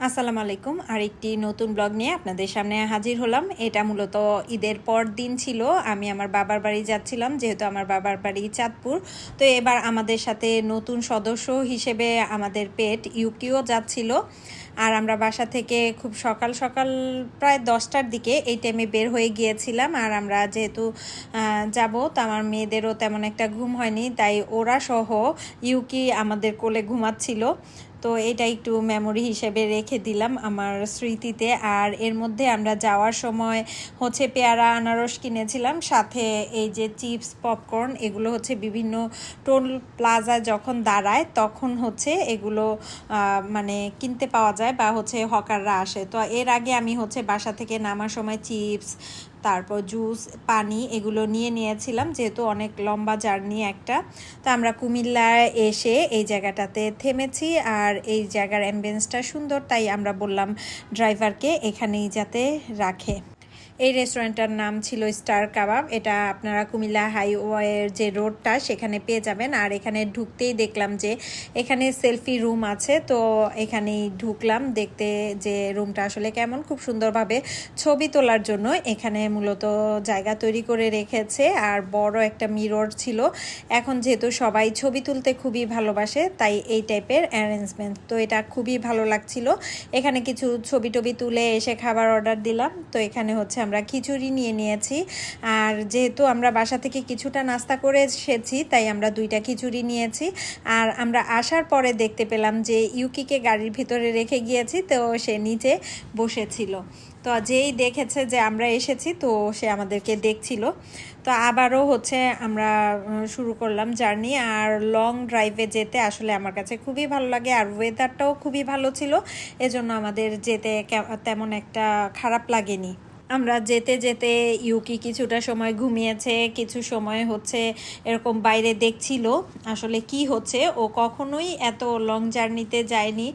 আসসালামু আলাইকুম। আরেকটি নতুন ব্লগ নিয়ে আপনাদের সামনে হাজির হলাম। এটা মূলত ঈদের পর দিন ছিল। আমি আমার বাবার বাড়ি যাচ্ছিলাম, যেহেতু আমার বাবার বাড়ি চাঁদপুর। তো এবার আমাদের সাথে নতুন সদস্য হিসেবে আমাদের পেট ইউকিও যাচ্ছিল। আর আমরা বাসা থেকে খুব সকাল সকাল প্রায় 10টার দিকে এই টাইমে বের হয়ে গিয়েছিলাম। আর আমরা যেহেতু যাব, তো আমার মেয়েদেরও তেমন একটা ঘুম হয়নি, তাই ওরা সহ ইউকি আমাদের কোলে ঘুমাচ্ছিল। তো এটা একটু মেমোরি হিসেবে রেখে দিলাম আমার স্মৃতিতে। আর এর মধ্যে আমরা যাওয়ার সময় হচ্ছে পেয়ারা আনারস কিনেছিলাম, সাথে এই যে চিপস পপকর্ন, এগুলো হচ্ছে বিভিন্ন টোল প্লাজা যখন দাঁড়ায় তখন হচ্ছে এগুলো মানে কিনতে পাওয়া যায়, বা হচ্ছে হকাররা আসে। তো এর আগে আমি হচ্ছে বাসা থেকে নামার সময় চিপস, তারপর জুস, পানি এগুলো নিয়ে নিয়েছিলাম, যেহেতু অনেক লম্বা জার্নি একটা। তো আমরা কুমিল্লায় এসে এই জায়গাটাতে থেমেছি। আর এই জায়গার অ্যাম্বিয়েন্সটা সুন্দর, তাই আমরা বললাম ড্রাইভারকে এখানেই যাতে রাখে। এই রেস্টুরেন্টটার নাম ছিল স্টার কাবাব। এটা আপনারা কুমিল্লা হাইওয়ের যে রোডটা সেখানে পেয়ে যাবেন। আর এখানে ঢুকতেই দেখলাম যে এখানে সেলফি রুম আছে। তো এখানেই ঢুকলাম দেখতে যে রুমটা আসলে কেমন। খুব সুন্দরভাবে ছবি তোলার জন্য এখানে মূলত জায়গা তৈরি করে রেখেছে, আর বড় একটা মিরর ছিল। এখন যেহেতু সবাই ছবি তুলতে খুবই ভালোবাসে, তাই এই টাইপের অ্যারেঞ্জমেন্ট। তো এটা খুবই ভালো লাগছিল। এখানে কিছু ছবি টবি তুলে এসে খাবার অর্ডার দিলাম। তো এখানে হচ্ছে আমরা খিচুড়ি নিয়ে নিয়েছি। আর যেহেতু আমরা বাসা থেকে কিছুটা নাস্তা করে এসেছি, তাই আমরা 2টা খিচুড়ি নিয়েছি। আর আমরা আসার পরে দেখতে পেলাম যে ইউকিকে গাড়ির ভিতরে রেখে গিয়েছি, তো সে নিচে বসেছিল। তো যেই দেখেছে যে আমরা এসেছি, তো সে আমাদেরকে দেখছিল। তো আবারও হচ্ছে আমরা শুরু করলাম জার্নি। আর লং ড্রাইভে যেতে আসলে আমার কাছে খুবই ভালো লাগে, আর ওয়েদারটাও খুবই ভালো ছিল, এজন্য আমাদের যেতে তেমন একটা খারাপ লাগেনি। আমরা যেতে যেতে ইউকি কিছুটা সময় ঘুমিয়েছে, কিছু সময় হচ্ছে এরকম বাইরে দেখছিল আসলে কি হচ্ছে। ও কখনোই এত লং জার্নিতে যায়নি,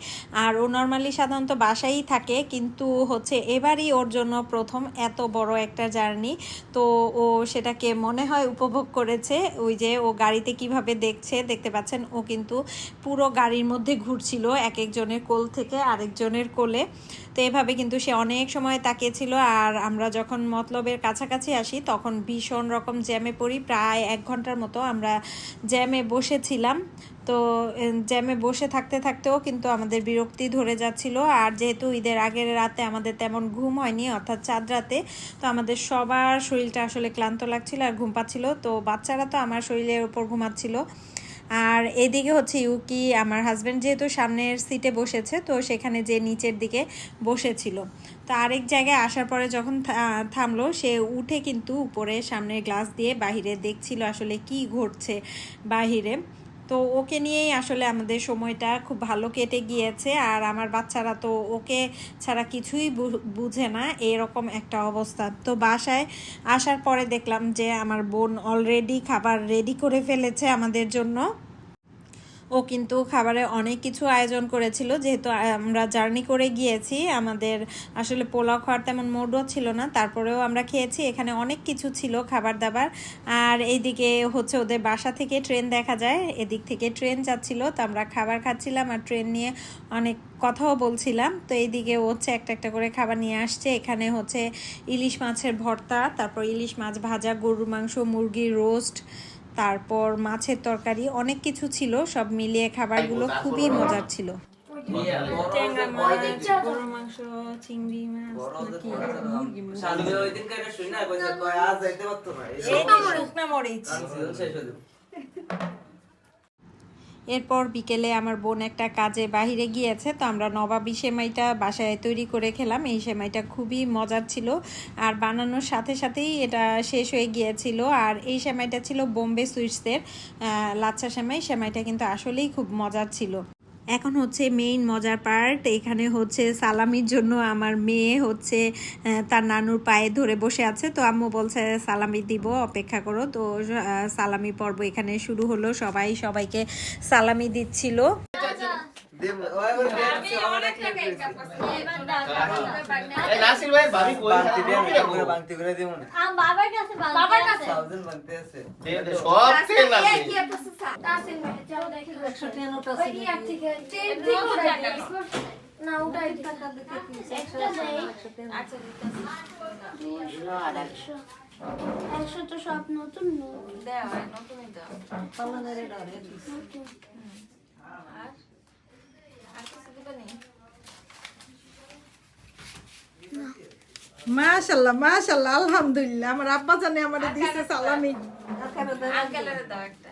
আর ও নর্মালি সাধারণত বাসায়ই থাকে, কিন্তু হচ্ছে এবারই ওর জন্য প্রথম এত বড় একটা জার্নি। তো ও সেটাকে মনে হয় উপভোগ করেছে। ওই যে ও গাড়িতে কিভাবে দেখতে পাচ্ছেন, ও কিন্তু পুরো গাড়ির মধ্যে ঘুরছিল, এক একজনের কোল থেকে আরেকজনের কোলে। তো এভাবে কিন্তু সে অনেক সময় তাকিয়েছিল। আর আমরা যখন মতলবের কাছাকাছি আসি তখন ভীষণ রকম জ্যামে পড়ি, প্রায় 1 ঘন্টার মতো আমরা জ্যামে বসেছিলাম। তো জ্যামে বসে থাকতে থাকতেও কিন্তু আমাদের বিরক্তি ধরে যাচ্ছিল। আর যেহেতু ঈদের আগের রাতে আমাদের তেমন ঘুম হয়নি, অর্থাৎ চাঁদ রাতে, তো আমাদের সবার শরীরটা আসলে ক্লান্ত লাগছিল আর ঘুম পাচ্ছিল। তো বাচ্চারা তো আমার শরীরের উপর ঘুমাচ্ছিল। আর এদিকে হচ্ছে ইউকি, আমার হাজব্যান্ড যেহেতু সামনের সিটে বসেছে, তো সেখানে যে নিচের দিকে বসেছিল। তো আরেক জায়গায় আসার পরে যখন থামলো, সে উঠে কিন্তু উপরে সামনের গ্লাস দিয়ে বাহিরে দেখছিল আসলে কি ঘটছে বাহিরে। তো ওকে নিয়েই আসলে আমাদের সময়টা খুব ভালো কেটে গিয়েছে। আর আমার বাচ্চারা তো ওকে ছাড়া কিছুই বুঝে না, এরকম একটা অবস্থা। তো বাসায় আসার পরে দেখলাম যে আমার বোন অলরেডি খাবার রেডি করে ফেলেছে আমাদের জন্য। ও কিন্তু খাবারে অনেক কিছু আয়োজন করেছিল, যেহেতু আমরা জার্নি করে গিয়েছি, আমাদের আসলে পোলাও খাওয়ার তেমন মুডও ছিল না, তারপরেও আমরা খেয়েছি। এখানে অনেক কিছু ছিল খাবার দাবার। আর এইদিকে হচ্ছে ওদের বাসা থেকে ট্রেন দেখা যায়, এদিক থেকে ট্রেন যাচ্ছিল, তো আমরা খাবার খাচ্ছিলাম আর ট্রেন নিয়ে অনেক কথাও বলছিলাম। তো এইদিকে হচ্ছে একটা একটা করে খাবার নিয়ে আসছে। এখানে হচ্ছে ইলিশ মাছের ভর্তা, তারপর ইলিশ মাছ ভাজা, গরুর মাংস, মুরগির রোস্ট, তারপর মাছের তরকারি, অনেক কিছু ছিল। সব মিলিয়ে খাবারগুলো খুবই মজার ছিল। ট্যাংরা মাছ, গরুর মাংস, চিংড়ি মাছ, শুকনা মরিচ। এরপর বিকেলে আমার বোন একটা কাজে বাহিরে গিয়েছে, তো আমরা নবাবী সেমাইটা বাসায় তৈরি করে খেলাম। এই সেমাইটা খুবই মজার ছিল, আর বানানোর সাথে সাথেই এটা শেষ হয়ে গিয়েছিল। আর এই সেমাইটা ছিল বোম্বে সুইটসের লাচ্ছা সেমাই। সেমাইটা কিন্তু আসলেই খুব মজার ছিল। এখন হচ্ছে মেইন মজার পার্ট। এখানে হচ্ছে সালামির জন্য আমার মেয়ে হচ্ছে তার নানুর পায়ে ধরে বসে আছে। তো আম্মু বলছে সালামি দিব, অপেক্ষা করো। তো সালামি পর্ব এখানে শুরু হলো, সবাই সবাইকে সালামি দিচ্ছিল। না ওটাই টাকা দিতে কি একটা দেই আচ্ছা দিতেছি 200 আর 100 100 তো সব নতুন নোট দেও নতুনই দাও পালানের ডরে দিস নতুন আর আর কিছু দিবে নি মাশাআল্লাহ মাশাআল্লাহ আলহামদুলিল্লাহ আমার আব্বা জানে আমারে দিছে সালামি আঙ্কেলের দাও একটা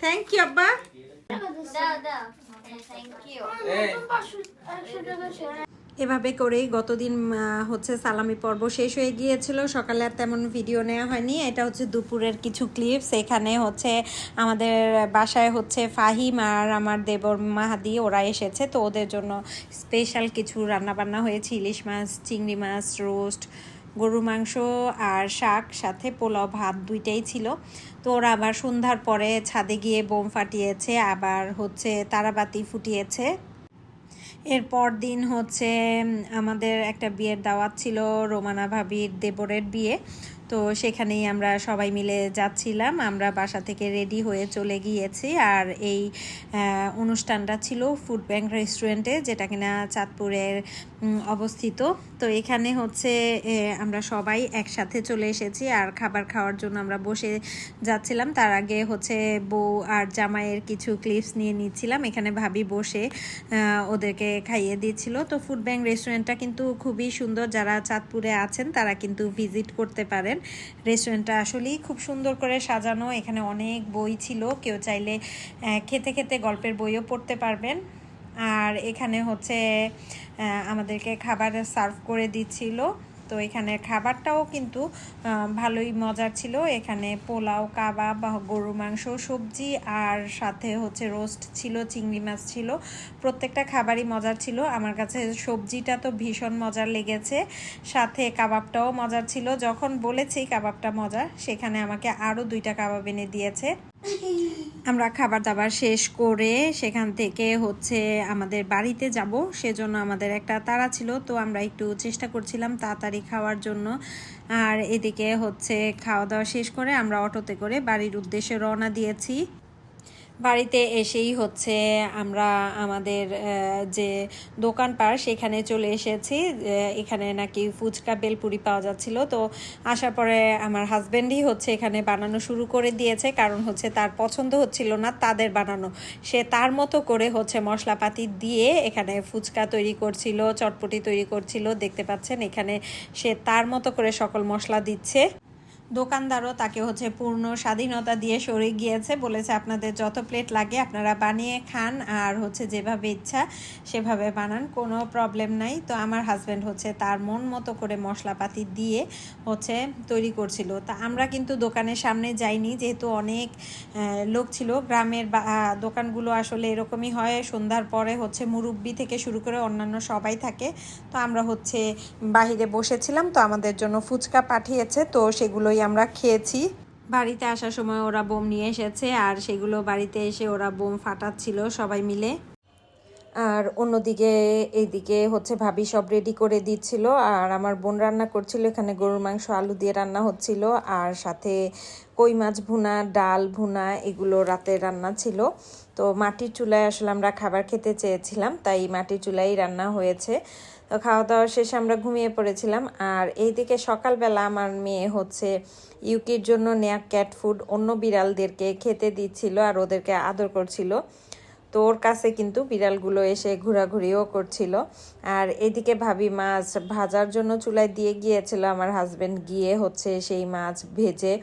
থ্যাংক ইউ আব্বা দাও দাও থ্যাংক ইউ নতুন 100 টাকা শেয়ার এভাবে করেই গতদিন হচ্ছে সালামি পর্ব শেষ হয়ে গিয়েছিল। সকালে আর তেমন ভিডিও নেওয়া হয়নি। এটা হচ্ছে দুপুরের কিছু ক্লিপস। এখানে হচ্ছে আমাদের বাসায় হচ্ছে ফাহিম আর আমার দেবর মাহাদি ওরা এসেছে, তো ওদের জন্য স্পেশাল কিছু রান্নাবান্না হয়েছে। ইলিশ মাছ, চিংড়ি মাছ, রোস্ট, গরুর মাংস আর শাক, সাথে পোলাও ভাত দুইটাই ছিল। তো ওরা আবার সন্ধ্যার পরে ছাদে গিয়ে বোম ফাটিয়েছে, আবার হচ্ছে তারাবাতি ফুটিয়েছে। এরপর দিন হচ্ছে আমাদের একটা বিয়ের দাওয়াত ছিল, রোমানা ভাবির দেবরের বিয়ে। তো সেখানেই আমরা সবাই মিলে যাচ্ছিলাম। আমরা বাসা থেকে রেডি হয়ে চলে গিয়েছি। আর এই অনুষ্ঠানটা ছিল ফুড ব্যাংক রেস্টুরেন্টে, যেটা কিনা চাঁদপুরের অবস্থিত। তো এখানে হচ্ছে আমরা সবাই একসাথে চলে এসেছি আর খাবার খাওয়ার জন্য আমরা বসে যাচ্ছিলাম। তার আগে হচ্ছে বউ আর জামাইয়ের কিছু ক্লিপস নিয়ে নিচ্ছিলাম। এখানে ভাবি বসে ওদেরকে খাইয়ে দিচ্ছিল। তো ফুড ব্যাংক রেস্টুরেন্টটা কিন্তু খুবই সুন্দর, যারা চাঁদপুরে আছেন তারা কিন্তু ভিজিট করতে পারেন। রেস্টুরেন্টটা আসলেই খুব সুন্দর করে সাজানো। এখানে অনেক বই ছিল, কেউ চাইলে খেতে খেতে গল্পের বইও পড়তে পারবেন। আর এখানে হচ্ছে আমাদেরকে খাবার সার্ভ করে দিচ্ছিল। তো এখানে খাবারটাও কিন্তু ভালোই মজার ছিল। এখানে পোলাও, কাবাব, গরুর মাংস, সবজি আর সাথে হচ্ছে রোস্ট ছিল, চিংড়ি মাছ ছিল। প্রত্যেকটা খাবারই মজার ছিল। আমার কাছে সবজিটা তো ভীষণ মজার লেগেছে, সাথে কাবাবটাও মজার ছিল। যখন বলেছি কাবাবটা মজার, সেখানে আমাকে আরও 2টা কাবাব এনে দিয়েছে। আমরা খাবার দাবার শেষ করে সেখান থেকে হচ্ছে আমাদের বাড়িতে যাব, সেজন্য আমাদের একটা তাড়া ছিল। তো আমরা একটু চেষ্টা করছিলাম তাড়াতাড়ি খাওয়ার জন্য। আর এদিকে হচ্ছে খাওয়া দাওয়া শেষ করে আমরা অটোতে করে বাড়ির উদ্দেশ্যে রওনা দিয়েছি। বাড়িতে এসেই হচ্ছে আমরা আমাদের যে দোকানপাট সেখানে চলে এসেছি। এখানে নাকি ফুচকা বেলপুরি পাওয়া যাচ্ছিল। তো আসার পরে আমার হাজব্যান্ডই হচ্ছে এখানে বানানো শুরু করে দিয়েছে, কারণ হচ্ছে তার পছন্দ হচ্ছিল না তাদের বানানো। সে তার মতো করে হচ্ছে মশলাপাতি দিয়ে এখানে ফুচকা তৈরি করছিল, চটপটি তৈরি করছিল। দেখতে পাচ্ছেন এখানে সে তার মতো করে সকল মশলা দিচ্ছে। দোকানদারও তাকে হচ্ছে পূর্ণ স্বাধীনতা দিয়ে সরে গিয়েছে, বলেছে আপনাদের যত প্লেট লাগে আপনারা বানিয়ে খান, আর হচ্ছে যেভাবে ইচ্ছা সেভাবে বানান, কোনো প্রবলেম নাই। তো আমার হাজব্যান্ড হচ্ছে তার মন মতো করে মশলাপাতি দিয়ে হচ্ছে তৈরি করছিল। তা আমরা কিন্তু দোকানের সামনে যাইনি, যেহেতু অনেক লোক ছিল। গ্রামের দোকানগুলো আসলে এরকমই হয়, সন্ধ্যার পরে হচ্ছে মুরব্বি থেকে শুরু করে অন্যান্য সবাই থাকে। তো আমরা হচ্ছে বাহিরে বসেছিলাম। তো আমাদের জন্য ফুচকা পাঠিয়েছে, তো সেগুলোই আমরা খেয়েছি। বাড়িতে আসার সময় ওরা বোম নিয়ে এসেছে, আর সেগুলো বাড়িতে এসে ওরা বোম ফাটাচ্ছিল সবাই মিলে। আর অন্যদিকে এইদিকে হচ্ছে ভাবি সব রেডি করে দিচ্ছিল, আর আমার বোন রান্না করছিল। এখানে গরুর মাংস আলু দিয়ে রান্না হচ্ছিল, আর সাথে কই মাছ ভুনা, ডাল ভুনা, এগুলো রাতে রান্না ছিল। তো মাটির চুলায় আসলে আমরা খাবার খেতে চেয়েছিলাম, তাই মাটির চুলাই রান্না হয়েছে। তো খাওয়া দাওয়া শেষে আমরা ঘুমিয়ে পড়েছিলাম। আর এইদিকে সকালবেলা আমার মেয়ে হচ্ছে ইউকির জন্য নেয়া ক্যাট ফুড অন্য বিড়ালদেরকে খেতে দিচ্ছিল, আর ওদেরকে আদর করছিল। তো ওর কাছে কিন্তু বিড়ালগুলো এসে ঘোরাঘুরিও করছিল। আর এদিকে ভাবি মাছ ভাজার জন্য চুলায় দিয়ে গিয়েছিল, আমার হাজব্যান্ড গিয়ে হচ্ছে সেই মাছ ভেজে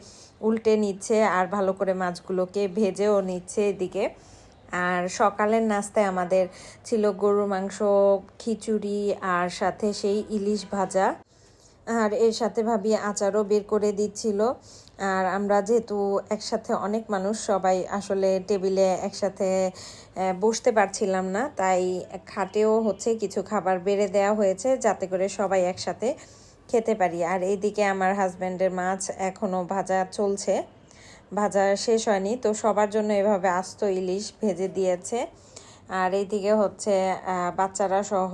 উল্টে নিচ্ছে, আর ভালো করে মাছগুলোকে ভেজেও নিচ্ছে এদিকে। আর সকালের নাস্তায় আমাদের ছিল গরুর মাংস, খিচুড়ি, আর সাথে সেই ইলিশ ভাজা, আর এর সাথে ভাবি আচারও বের করে দিচ্ছিল। আর আমরা যেহেতু একসাথে অনেক মানুষ, সবাই আসলে টেবিলে একসাথে বসতে পারছিলাম না, তাই খাটেও হচ্ছে কিছু খাবার বেড়ে দেওয়া হয়েছে, যাতে করে সবাই একসাথে খেতে পারি। আর এইদিকে আমার হাজব্যান্ডের মাছ এখনও ভাজা চলছে, ভাজা শেষ হয়নি। তো সবার জন্য এভাবে আস্ত ইলিশ ভেজে দিয়েছে। আর এইদিকে হচ্ছে বাচ্চারা সহ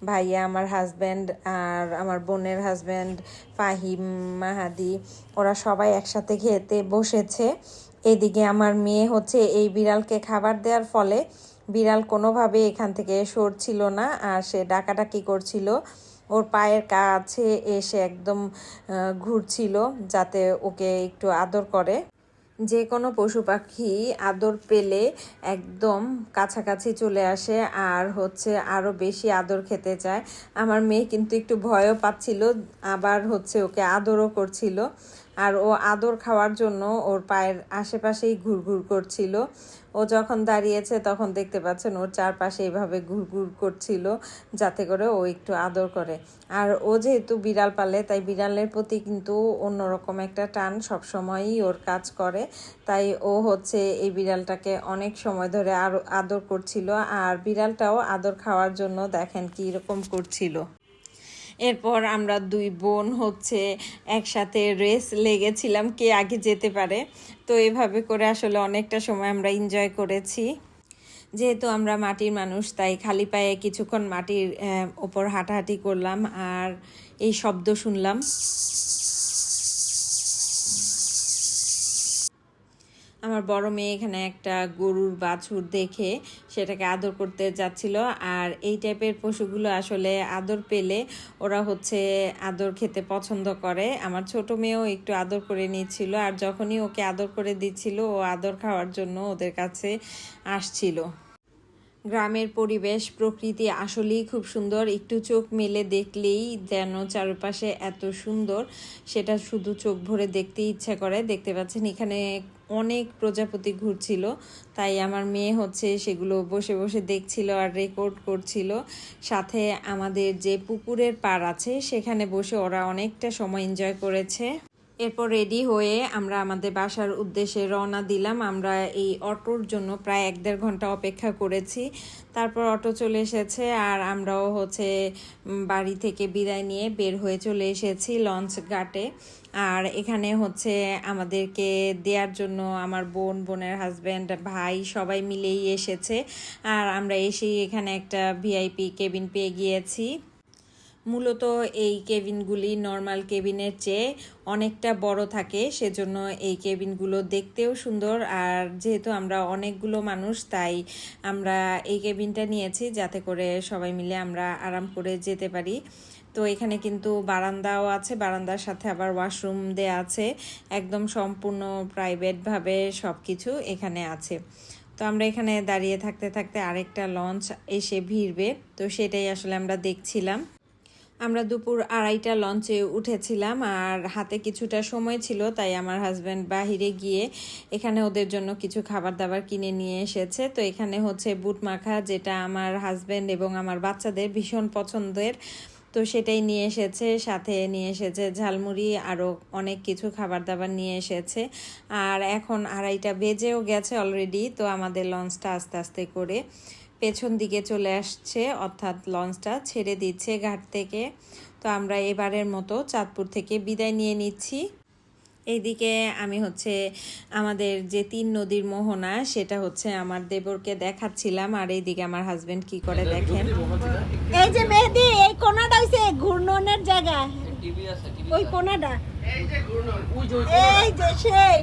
ভাইয়া, আমার হাজব্যান্ড, আর আমার বোনের হাজব্যান্ড ফাহিম, মাহাদি, ওরা সবাই একসাথে খেতে বসেছে। এইদিকে আমার মেয়ে হচ্ছে এই বিড়ালকে খাবার দেওয়ার ফলে বিড়াল কোনোভাবে এখান থেকে সরছিল না, আর সে ডাকাডাকি করছিল। ওর পায়ের কাছে এসে একদম ঘুরছিল যাতে ওকে একটু আদর করে। যে কোনো পশু পাখি আদর পেলে একদম কাছাকাছি চলে আসে আর হচ্ছে আরও বেশি আদর খেতে চায়। আমার মেয়ে কিন্তু একটু ভয়ও পাচ্ছিল, আবার হচ্ছে ওকে আদরও করছিল। আর ও আদর খাওয়ার জন্য ওর পায়ের আশেপাশেই ঘুরঘুর করছিল। ও যখন দাঁড়িয়েছে তখন দেখতে পাচ্ছেন ওর চারপাশে এইভাবে ঘুরঘুর করছিল যাতে করে ও একটু আদর করে। আর ও যেহেতু বিড়াল পালে তাই বিড়ালের প্রতি কিন্তু অন্যরকম একটা টান সবসময়ই ওর কাজ করে। তাই ও হচ্ছে এই বিড়ালটাকে অনেক সময় ধরে আরও আদর করছিল, আর বিড়ালটাও আদর খাওয়ার জন্য দেখেন কী রকম করছিল। এরপর আমরা দুই বোন হচ্ছে একসাথে রেস লেগেছিলাম কে আগে যেতে পারে। তো এভাবে করে আসলে অনেকটা সময় আমরা এনজয় করেছি। যেহেতু আমরা মাটির মানুষ তাই খালি পায়ে কিছুক্ষণ মাটির ওপর হাঁটাহাঁটি করলাম আর এই শব্দ শুনলাম। আমার বড় মেয়ে এখানে একটা গরুর বাছুর দেখে সেটাকে আদর করতে যাচ্ছিল। আর এই টাইপের পশুগুলো আসলে আদর পেলে ওরা হচ্ছে আদর খেতে পছন্দ করে। আমার ছোট মেয়েও একটু আদর করে নিচ্ছিল, আর যখনই ওকে আদর করে দিচ্ছিল ও আদর খাওয়ার জন্য ওদের কাছে আসছিল। গ্রামের পরিবেশ প্রকৃতি আসলেই খুব সুন্দর, একটু চোখ মেলে দেখলেই যেন চারপাশে এত সুন্দর, সেটা শুধু চোখ ভরে দেখতে ইচ্ছা করে। দেখতে পাচ্ছেন এখানে অনেক প্রজাপতি ঘুরছিল, তাই আমার মেয়ে হচ্ছে সেগুলো বসে বসে দেখছিল আর রেকর্ড করছিল। সাথে আমাদের যে পুকুরের পাড় আছে সেখানে বসে ওরা অনেকটা সময় এনজয় করেছে। এরপর রেডি হয়ে আমরা আমাদের বাসার উদ্দেশ্যে রওনা দিলাম। আমরা এই অটোর জন্য প্রায় 1-1.5 ঘন্টা অপেক্ষা করেছি, তারপর অটো চলে এসেছে আর আমরাও হচ্ছে বাড়ি থেকে বিদায় নিয়ে বের হয়ে চলে এসেছি লঞ্চ ঘাটে। আর এখানে হচ্ছে আমাদেরকে দেওয়ার জন্য আমার বোনের হাজব্যান্ড ভাই সবাই মিলেই এসেছে। আর আমরা এসেই এখানে একটা ভিআইপি কেবিন পেয়ে গিয়েছি। মূলত এই কেবিনগুলি নর্মাল কেবিনের চেয়ে অনেকটা বড় থাকে, সেজন্য এই কেবিনগুলো দেখতেও সুন্দর। আর যেহেতু আমরা অনেকগুলো মানুষ তাই আমরা এই কেবিনটা নিয়েছি যাতে করে সবাই মিলে আমরা আরাম করে যেতে পারি। তো এখানে কিন্তু বারান্দাও আছে, বারান্দার সাথে আবার ওয়াশরুম দেয়া আছে, একদম সম্পূর্ণ প্রাইভেটভাবে সব কিছু এখানে আছে। তো আমরা এখানে দাঁড়িয়ে থাকতে থাকতে আরেকটা লঞ্চ এসে ভিড়বে, তো সেটাই আসলে আমরা দেখছিলাম। আমরা দুপুর 2:30 লঞ্চে উঠেছিলাম আর হাতে কিছুটা সময় ছিল, তাই আমার হাজব্যান্ড বাহিরে গিয়ে এখানে ওদের জন্য কিছু খাবার দাবার কিনে নিয়ে এসেছে। তো এখানে হচ্ছে বুট মাখা, যেটা আমার হাজব্যান্ড এবং আমার বাচ্চাদের ভীষণ পছন্দের, তো সেটাই নিয়ে এসেছে। সাথে নিয়ে এসেছে ঝালমুড়ি, আরও অনেক কিছু খাবার দাবার নিয়ে এসেছে। আর এখন 2:30 বেজেও গেছে অলরেডি, তো আমাদের লঞ্চটা আস্তে আস্তে করে পেছন দিকে চলে আসছে, অর্থাৎ লঞ্চটা ছেড়ে দিচ্ছে ঘাট থেকে। তো আমরা এবারের মতো চাঁদপুর থেকে বিদায় নিয়ে নিচ্ছি। এইদিকে আমি হচ্ছে আমাদের যে 3 নদীর মোহনা সেটা হচ্ছে আমার দেবরকে দেখাচ্ছিলাম, আর এইদিকে আমার হাজবেন্ড কি করে দেখেন। এই যে মেহেদি, এই কোনাটা হইছে ঘূর্ণনের জায়গা, ওই কোনাটা এই যে সেই।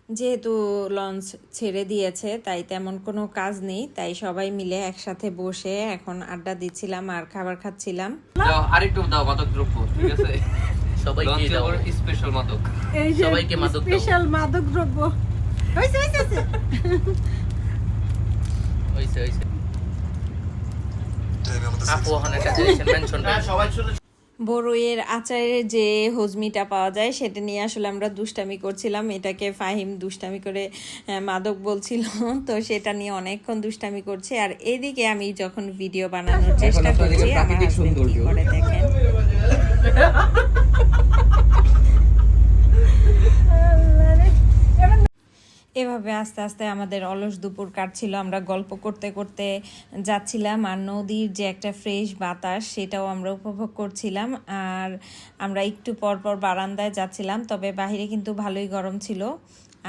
যেহেতু লঞ্চ ছেড়ে দিয়েছে তাই তেমন কোনো কাজ নেই, তাই সবাই মিলে একসাথে বসে এখন আড্ডা দিচ্ছিলাম আর খাবার খাচ্ছিলাম। আরেকটু দাও মাদক দ্রব্য, ঠিক আছে? সবাইকে দাও স্পেশাল মাদক, এই যে সবাইকে মাদক দাও, স্পেশাল মাদক দ্রব্য হইছে হইছে হইছে হইছে। আপু ওখানে একটা জিনিস মেনশন করে সবাই শুনে। বড়ইয়ের আচারের যে হজমিটা পাওয়া যায় সেটা নিয়ে আসলে আমরা দুষ্টামি করছিলাম, এটাকে ফাহিম দুষ্টামি করে মাদক বলছিল, তো সেটা নিয়ে অনেকক্ষণ দুষ্টামি করছে। আর এদিকে আমি যখন ভিডিও বানানোর চেষ্টা করছি আমার হাজবেন্ড কি করে দেখেন। এভাবে আস্তে আস্তে আমাদের অলস দুপুর কাটছিল, আমরা গল্প করতে করতে যাচ্ছিলাম আর নদীর যে একটা ফ্রেশ বাতাস সেটাও আমরা উপভোগ করছিলাম। আর আমরা একটু পর পর বারান্দায় যাচ্ছিলাম, তবে বাইরে কিন্তু ভালোই গরম ছিল।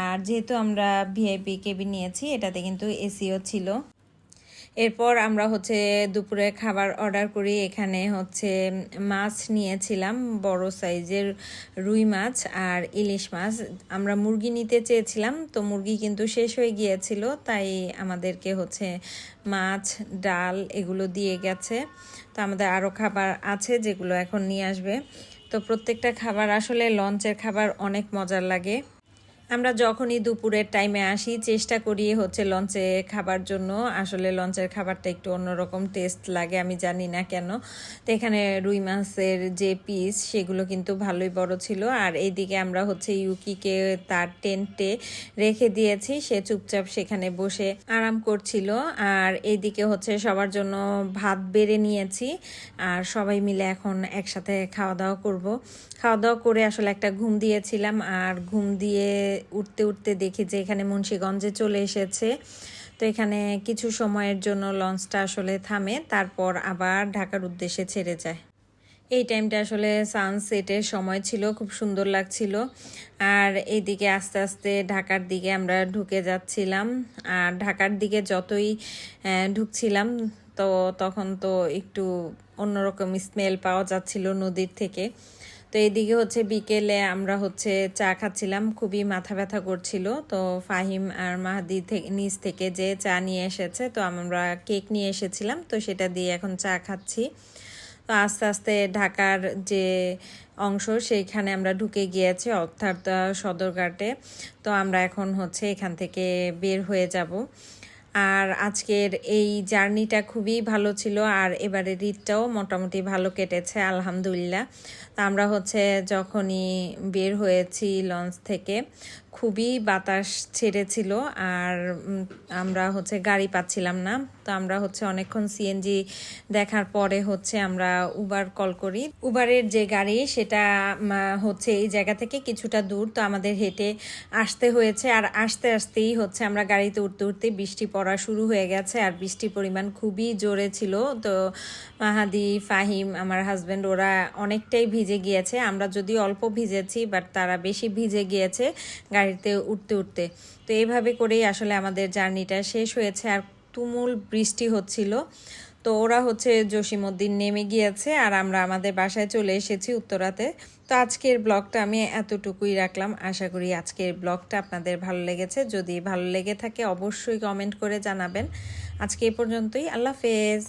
আর যেহেতু আমরা ভিআইপি কেবিন নিয়েছি এটাতে কিন্তু এসিও ছিল। এরপর আমরা হচ্ছে দুপুরে খাবার অর্ডার করি। এখানে হচ্ছে মাছ নিয়েছিলাম, বড় সাইজের রুই মাছ আর ইলিশ মাছ। আমরা মুরগি নিতে চেয়েছিলাম, তো মুরগি কিন্তু শেষ হয়ে গিয়েছিল, তাই আমাদেরকে হচ্ছে মাছ, ডাল এগুলো দিয়ে গেছে। তো আমাদের আরও খাবার আছে যেগুলো এখন নিয়ে আসবে। তো প্রত্যেকটা খাবার আসলে লঞ্চের খাবার অনেক মজার লাগে। আমরা যখনই দুপুরের টাইমে আসি চেষ্টা করি হচ্ছে লঞ্চে খাবার জন্য। আসলে লঞ্চের খাবারটা একটু অন্যরকম টেস্ট লাগে, আমি জানি না কেন। তো এখানে রুই মাছের যে পিস সেগুলো কিন্তু ভালোই বড় ছিল। আর এইদিকে আমরা হচ্ছে ইউকিকে তার টেন্টে রেখে দিয়েছি, সে চুপচাপ সেখানে বসে আরাম করছিল। আর এইদিকে হচ্ছে সবার জন্য ভাত বেড়ে নিয়েছি, আর সবাই মিলে এখন একসাথে খাওয়া দাওয়া করব। খাওয়া দাওয়া করে আসলে একটা ঘুম দিয়েছিলাম, আর ঘুম দিয়ে উঠতে উঠতে দেখি যে এখানে মুন্সিগঞ্জে চলে এসেছে। তো এখানে কিছু সময়ের জন্য লঞ্চটা আসলে থামে, তারপর আবার ঢাকার উদ্দেশ্যে ছেড়ে যায়। এই টাইমটা আসলে সানসেটের সময় ছিল, খুব সুন্দর লাগছিল। আর এইদিকে আস্তে আস্তে ঢাকার দিকে আমরা ঢুকে যাচ্ছিলাম। আর ঢাকার দিকে যতই ঢুকছিলাম তো তখন তো একটু অন্যরকম স্মেল পাওয়া যাচ্ছিল নদীর থেকে। তো এইদিকে হচ্ছে বিকেলে আমরা হচ্ছে চা খাচ্ছিলাম, খুবই মাথা ব্যথা করছিল। তো ফাহিম আর মাহাদি নিচ থেকে যে চা নিয়ে এসেছে, তো আমরা কেক নিয়ে এসেছিলাম, তো সেটা দিয়ে এখন চা খাচ্ছি। তো আস্তে আস্তে ঢাকার যে অংশ সেইখানে আমরা ঢুকে গিয়েছি, অর্থাৎ সদরঘাটে। তো আমরা এখন হচ্ছে এখান থেকে বের হয়ে যাব। আর আজকের এই জার্নিটা খুবই ভালো ছিল, আর এবারে ঈদটাও মোটামুটি ভালো কেটেছে আলহামদুলিল্লাহ। তা আমরা হচ্ছে যখনই বের হয়েছি লঞ্চ থেকে খুবই বাতাস ছেড়েছিল, আর আমরা হচ্ছে গাড়ি পাচ্ছিলাম না। তো আমরা হচ্ছে অনেকক্ষণ সিএনজি দেখার পরে হচ্ছে আমরা উবার কল করি। উবারের যে গাড়ি সেটা হচ্ছে এই জায়গা থেকে কিছুটা দূর, তো আমাদের হেঁটে আসতে হয়েছে। আর আসতে আসতেই হচ্ছে আমরা গাড়িতে উঠতে উঠতে বৃষ্টি পড়া শুরু হয়ে গেছে, আর বৃষ্টির পরিমাণ খুবই জোরে ছিল। তো মাহাদি, ফাহিম, আমার হাজব্যান্ড ওরা অনেকটাই ভিজে গিয়েছে। আমরা যদি অল্প ভিজেছি, বাট তারা বেশি ভিজে গিয়েছে গাড়িতে উঠতে উঠতে। তো এইভাবে করেই আসলে আমাদের জার্নিটা শেষ হয়েছে, আর তুমুল বৃষ্টি হচ্ছিল। তো ওরা হচ্ছে জসিমউদ্দিন নেমে গিয়েছে, আর আমরা আমাদের বাসায় চলে এসেছি উত্তরাতে। তো আজকের ব্লগটা আমি এতটুকুই রাখলাম। আশা করি আজকের ব্লগটা আপনাদের ভালো লেগেছে। যদি ভালো লেগে থাকে অবশ্যই কমেন্ট করে জানাবেন। আজকে এই পর্যন্তই, আল্লাহ হাফেজ।